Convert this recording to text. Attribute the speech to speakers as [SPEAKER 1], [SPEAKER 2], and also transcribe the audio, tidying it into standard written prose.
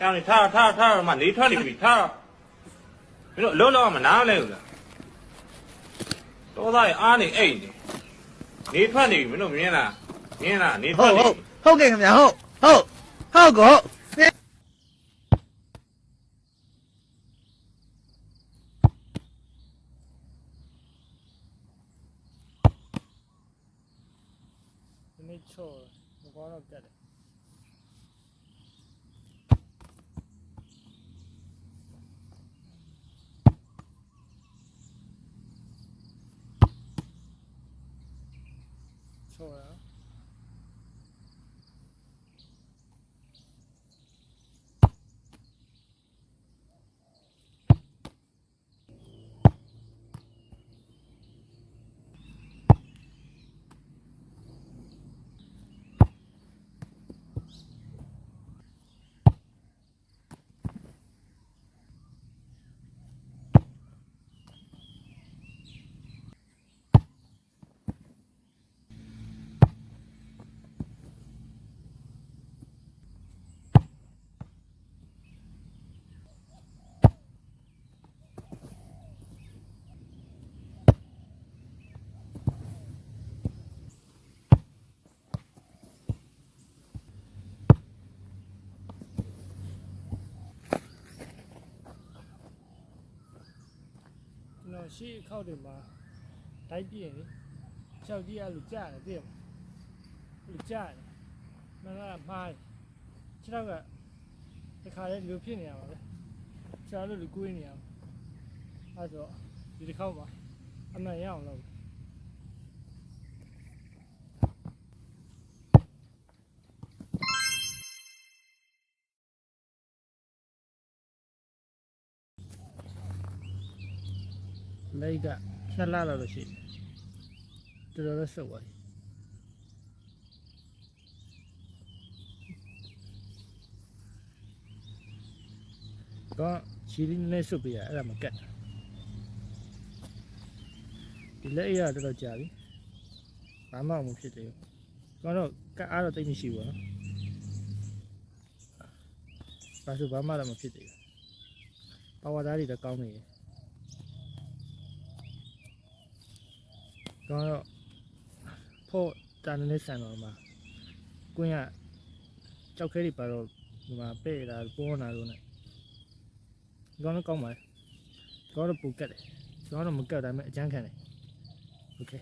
[SPEAKER 1] 叫你他嘛，你穿的比他，你说老嘛哪来了？多大安的哎的，你穿的没弄明了，明了你穿的。
[SPEAKER 2] ဟုတ်ကဲ့ခင်ဗျာဟုတ်ကော
[SPEAKER 3] 你错了，我光了干的。错了。ကျွန်တော်ရှေ့ခောက်တွေမှာတိုက်ပြင်းလေ၆ကြီးအဲ့လိုကြားတယ်သိရမလားအဲ့လိုကြားတယ်မင်းကမှားတယ်ခြေထောက်ကတခါလေဒီလိုဖြစ်နေရပါပဲခြေထောက်လိုကိုင်းနေရအောင်အဲ့တော့ဒီတစ်ခေါက်မှာအမှန်ရအောင်လုပ်လက်က2လလောက်ရှိတယ်တော်တော်ဆုပ်သွားပြီတော့ချီလင်းနဲ့ဆုပ်ပြရအဲ့ဒါမကတ်ဒီလက်ရတော်တော်ကြာပြီဘာမှမဖြစ်သေးဘူးတော့ကတ်အားတော့တိတ်မရှိဘူးနော်ဘာလို့ဘာမှလည်းမဖြစ်သေးဘူးပါဝါသားတွေတော့ကောင်းနေတယ်တော့ဖို့တန်နေဆန်တော့မှာကွင်းကကြောက်ခဲတွေပါတော့ဒီမှာပဲ့လာပေါ်လာလို့ ਨੇ ဒီကောင်တော့ကောင်းပါလေဒီကောင်တော့ပူကတ်တယ်ဒီကောင်တော့မကတ်ဒါပေမဲ့အကျန်းခံတယ်โอเค